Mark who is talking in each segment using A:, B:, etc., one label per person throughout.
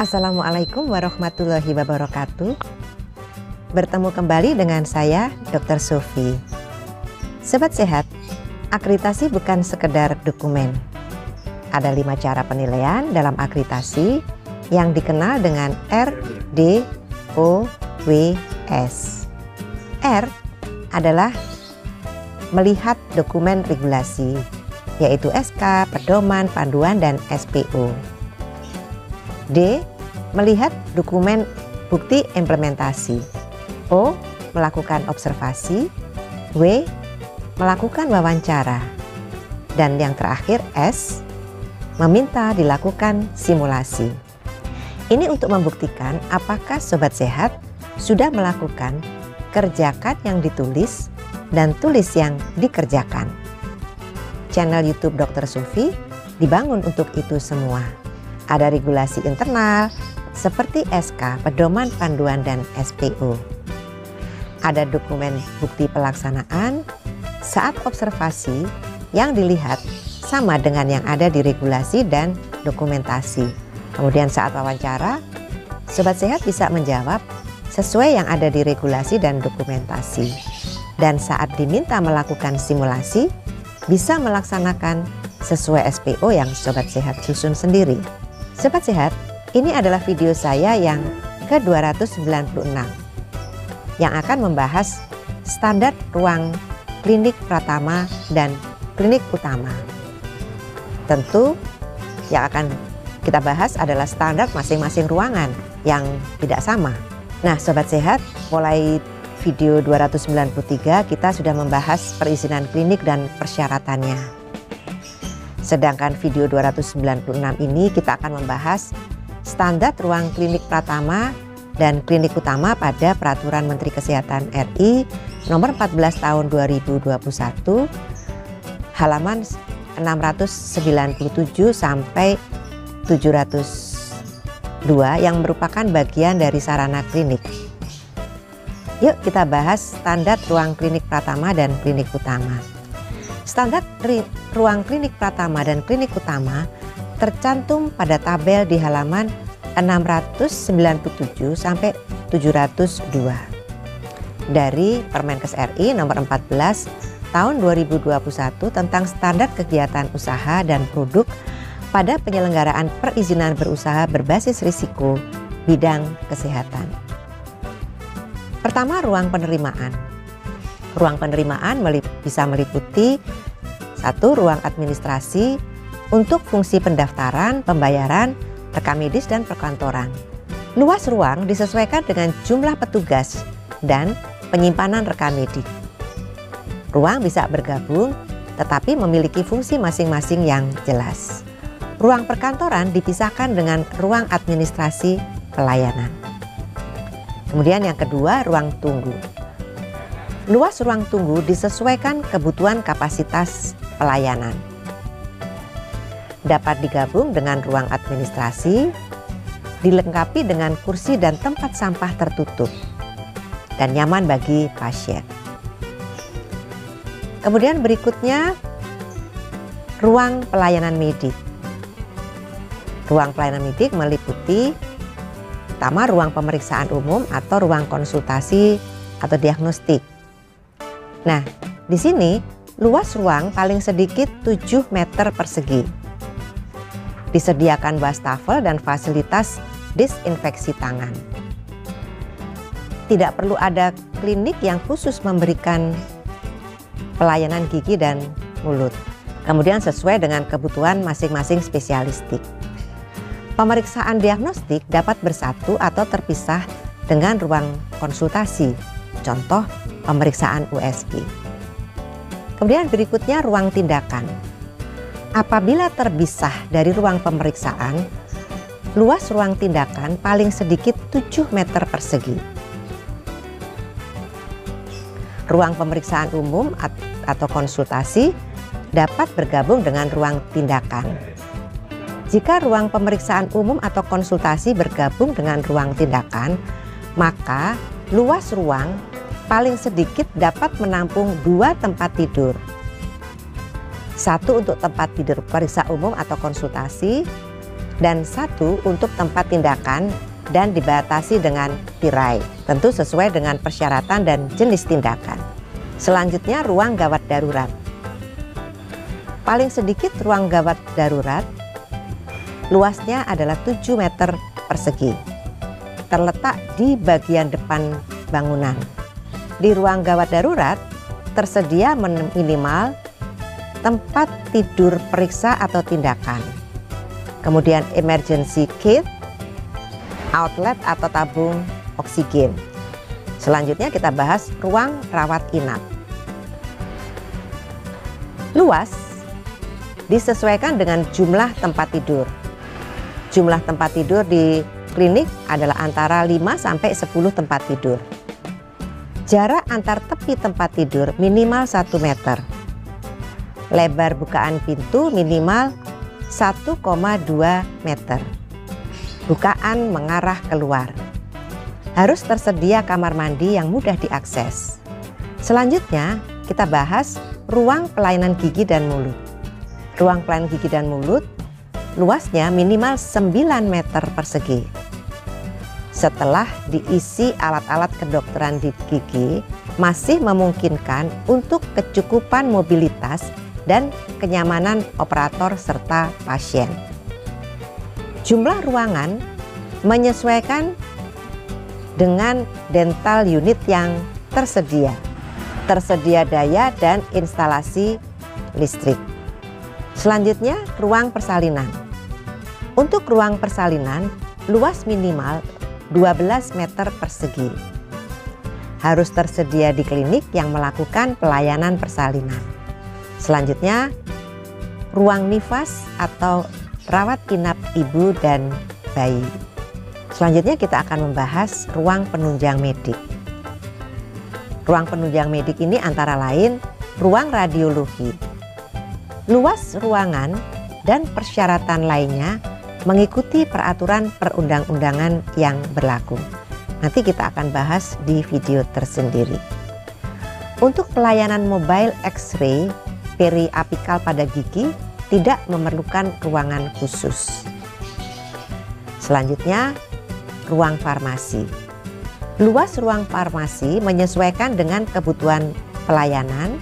A: Assalamualaikum warahmatullahi wabarakatuh. Bertemu kembali dengan saya, Dr. Sofi. Sobat sehat, akreditasi bukan sekedar dokumen. Ada 5 cara penilaian dalam akreditasi yang dikenal dengan RDOWS. R adalah melihat dokumen regulasi, yaitu SK, pedoman, panduan, dan SPO. D. Melihat dokumen bukti implementasi. O. Melakukan observasi. W. Melakukan wawancara. Dan yang terakhir S. Meminta dilakukan simulasi. Ini untuk membuktikan apakah sobat sehat sudah melakukan kerjakan yang ditulis dan tulis yang dikerjakan. Channel YouTube Dr. Sofi dibangun untuk itu semua. Ada regulasi internal seperti SK, pedoman, panduan, dan SPO. Ada dokumen bukti pelaksanaan saat observasi yang dilihat sama dengan yang ada di regulasi dan dokumentasi. Kemudian saat wawancara, sobat sehat bisa menjawab sesuai yang ada di regulasi dan dokumentasi. Dan saat diminta melakukan simulasi, bisa melaksanakan sesuai SPO yang sobat sehat susun sendiri. Sobat sehat, ini adalah video saya yang ke-296 yang akan membahas standar ruang klinik pratama dan klinik utama. Tentu yang akan kita bahas adalah standar masing-masing ruangan yang tidak sama. Nah, sobat sehat, mulai video 293 kita sudah membahas perizinan klinik dan persyaratannya. Sedangkan video 296 ini kita akan membahas standar ruang klinik pratama dan klinik utama pada Peraturan Menteri Kesehatan RI nomor 14 tahun 2021 halaman 697 sampai 702 yang merupakan bagian dari sarana klinik. Yuk kita bahas standar ruang klinik pratama dan klinik utama. Standar ruang klinik pratama dan klinik utama tercantum pada tabel di halaman 697 sampai 702 dari Permenkes RI nomor 14 tahun 2021 tentang standar kegiatan usaha dan produk pada penyelenggaraan perizinan berusaha berbasis risiko bidang kesehatan. Pertama, ruang penerimaan. Ruang penerimaan bisa meliputi 1. Ruang administrasi untuk fungsi pendaftaran, pembayaran, rekam medis, dan perkantoran. Luas ruang disesuaikan dengan jumlah petugas dan penyimpanan rekam medik. Ruang bisa bergabung tetapi memiliki fungsi masing-masing yang jelas. Ruang perkantoran dipisahkan dengan ruang administrasi pelayanan. Kemudian yang kedua, ruang tunggu. Luas ruang tunggu disesuaikan kebutuhan kapasitas pelayanan. Dapat digabung dengan ruang administrasi, dilengkapi dengan kursi dan tempat sampah tertutup, dan nyaman bagi pasien. Kemudian berikutnya, ruang pelayanan medik. Ruang pelayanan medik meliputi pertama ruang pemeriksaan umum atau ruang konsultasi atau diagnostik. Nah, di sini luas ruang paling sedikit 7 meter persegi. Disediakan wastafel dan fasilitas disinfeksi tangan. Tidak perlu ada klinik yang khusus memberikan pelayanan gigi dan mulut. Kemudian sesuai dengan kebutuhan masing-masing spesialistik. Pemeriksaan diagnostik dapat bersatu atau terpisah dengan ruang konsultasi. Contoh, pemeriksaan USG. Kemudian berikutnya ruang tindakan. Apabila terpisah dari ruang pemeriksaan, luas ruang tindakan paling sedikit 7 meter persegi. Ruang pemeriksaan umum atau konsultasi dapat bergabung dengan ruang tindakan. Jika ruang pemeriksaan umum atau konsultasi bergabung dengan ruang tindakan, maka luas ruang paling sedikit dapat menampung 2 tempat tidur. 1 untuk tempat tidur periksa umum atau konsultasi, dan 1 untuk tempat tindakan dan dibatasi dengan tirai, tentu sesuai dengan persyaratan dan jenis tindakan. Selanjutnya, ruang gawat darurat. Paling sedikit ruang gawat darurat luasnya adalah 7 meter persegi. Terletak di bagian depan bangunan. Di ruang gawat darurat tersedia minimal tempat tidur periksa atau tindakan. Kemudian emergency kit, outlet atau tabung oksigen. Selanjutnya kita bahas ruang rawat inap. Luas disesuaikan dengan jumlah tempat tidur. Jumlah tempat tidur di klinik adalah antara 5 sampai 10 tempat tidur. Jarak antar tepi tempat tidur minimal 1 meter. Lebar bukaan pintu minimal 1,2 meter. Bukaan mengarah keluar. Harus tersedia kamar mandi yang mudah diakses. Selanjutnya kita bahas ruang pelayanan gigi dan mulut. Ruang pelayanan gigi dan mulut luasnya minimal 9 meter persegi. Setelah diisi alat-alat kedokteran di gigi, masih memungkinkan untuk kecukupan mobilitas dan kenyamanan operator serta pasien. Jumlah ruangan menyesuaikan dengan dental unit yang tersedia. Tersedia daya dan instalasi listrik. Selanjutnya, ruang persalinan. Untuk ruang persalinan, luas minimal 12 meter persegi. Harus tersedia di klinik yang melakukan pelayanan persalinan. Selanjutnya, ruang nifas atau rawat inap ibu dan bayi. Selanjutnya kita akan membahas ruang penunjang medik. Ruang penunjang medik ini antara lain ruang radiologi. Luas ruangan dan persyaratan lainnya mengikuti peraturan perundang-undangan yang berlaku. Nanti kita akan bahas di video tersendiri. Untuk pelayanan mobile X-ray periapikal pada gigi tidak memerlukan ruangan khusus. Selanjutnya, ruang farmasi. Luas ruang farmasi menyesuaikan dengan kebutuhan pelayanan,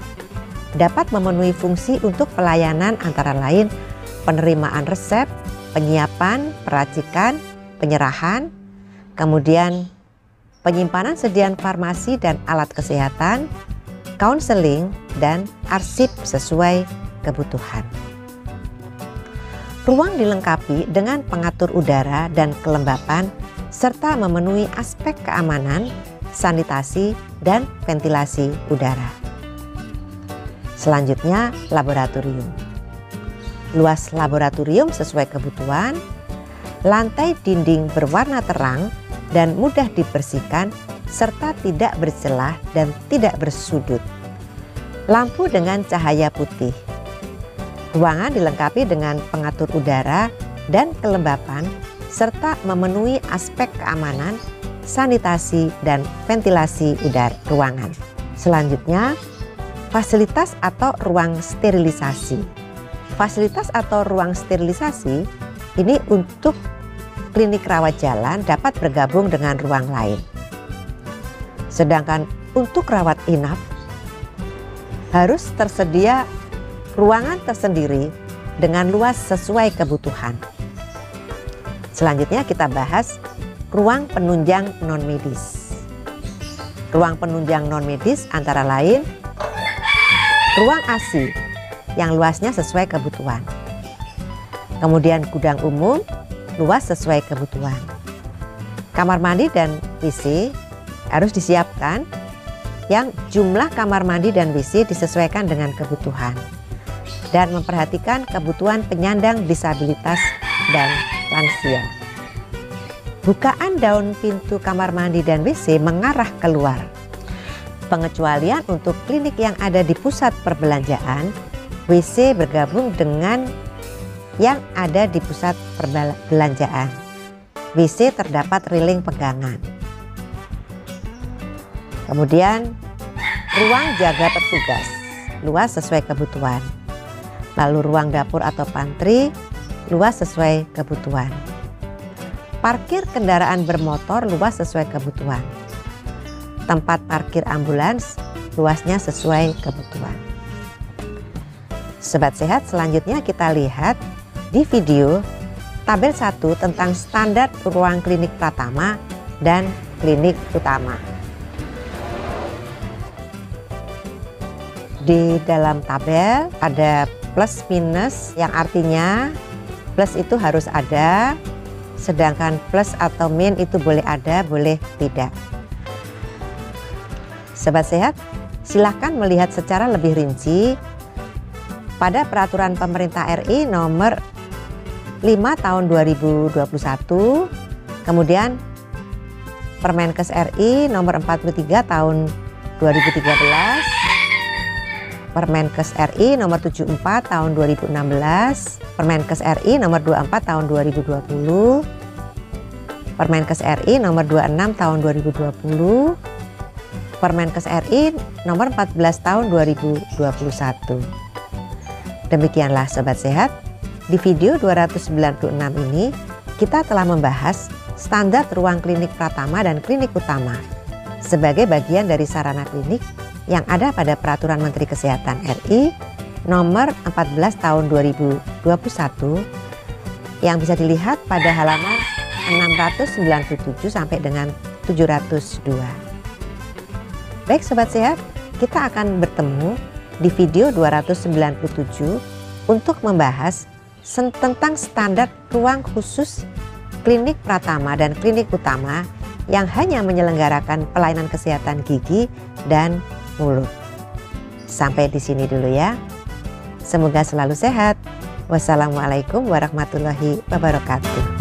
A: dapat memenuhi fungsi untuk pelayanan antara lain penerimaan resep, penyiapan, peracikan, penyerahan, kemudian penyimpanan sediaan farmasi dan alat kesehatan, konseling, dan arsip sesuai kebutuhan. Ruang dilengkapi dengan pengatur udara dan kelembapan serta memenuhi aspek keamanan, sanitasi, dan ventilasi udara. Selanjutnya, laboratorium. Luas laboratorium sesuai kebutuhan, lantai dinding berwarna terang dan mudah dibersihkan serta tidak bercelah dan tidak bersudut. Lampu dengan cahaya putih. Ruangan dilengkapi dengan pengatur udara dan kelembapan serta memenuhi aspek keamanan, sanitasi, dan ventilasi udara ruangan. Selanjutnya, fasilitas atau ruang sterilisasi. Fasilitas atau ruang sterilisasi ini untuk klinik rawat jalan dapat bergabung dengan ruang lain. Sedangkan untuk rawat inap harus tersedia ruangan tersendiri dengan luas sesuai kebutuhan. Selanjutnya kita bahas ruang penunjang non-medis. Ruang penunjang non-medis antara lain ruang ASI yang luasnya sesuai kebutuhan. Kemudian gudang umum luas sesuai kebutuhan. Kamar mandi dan WC harus disiapkan yang jumlah kamar mandi dan WC disesuaikan dengan kebutuhan dan memperhatikan kebutuhan penyandang disabilitas dan lansia. Bukaan daun pintu kamar mandi dan WC mengarah keluar. Pengecualian untuk klinik yang ada di pusat perbelanjaan, WC bergabung dengan yang ada di pusat perbelanjaan. WC terdapat railing pegangan. Kemudian ruang jaga petugas, luas sesuai kebutuhan. Lalu ruang dapur atau pantry, luas sesuai kebutuhan. Parkir kendaraan bermotor luas sesuai kebutuhan. Tempat parkir ambulans luasnya sesuai kebutuhan. Sobat Sehat, selanjutnya kita lihat di video tabel 1 tentang standar ruang klinik pratama dan klinik utama. Di dalam tabel ada plus minus, yang artinya plus itu harus ada, sedangkan plus atau min itu boleh ada, boleh tidak. Sobat Sehat, silahkan melihat secara lebih rinci pada Peraturan Pemerintah RI nomor 5 tahun 2021, kemudian Permenkes RI nomor 43 tahun 2013, Permenkes RI nomor 74 tahun 2016, Permenkes RI nomor 24 tahun 2020, Permenkes RI nomor 26 tahun 2020, Permenkes RI nomor 14 tahun 2021. Demikianlah Sobat Sehat, di video 296 ini kita telah membahas standar ruang klinik pratama dan klinik utama sebagai bagian dari sarana klinik yang ada pada Peraturan Menteri Kesehatan RI nomor 14 tahun 2021 yang bisa dilihat pada halaman 697 sampai dengan 702. Baik Sobat Sehat, kita akan bertemu di video 297 untuk membahas tentang standar ruang khusus klinik pratama dan klinik utama yang hanya menyelenggarakan pelayanan kesehatan gigi dan mulut. Sampai di sini dulu ya. Semoga selalu sehat. Wassalamualaikum warahmatullahi wabarakatuh.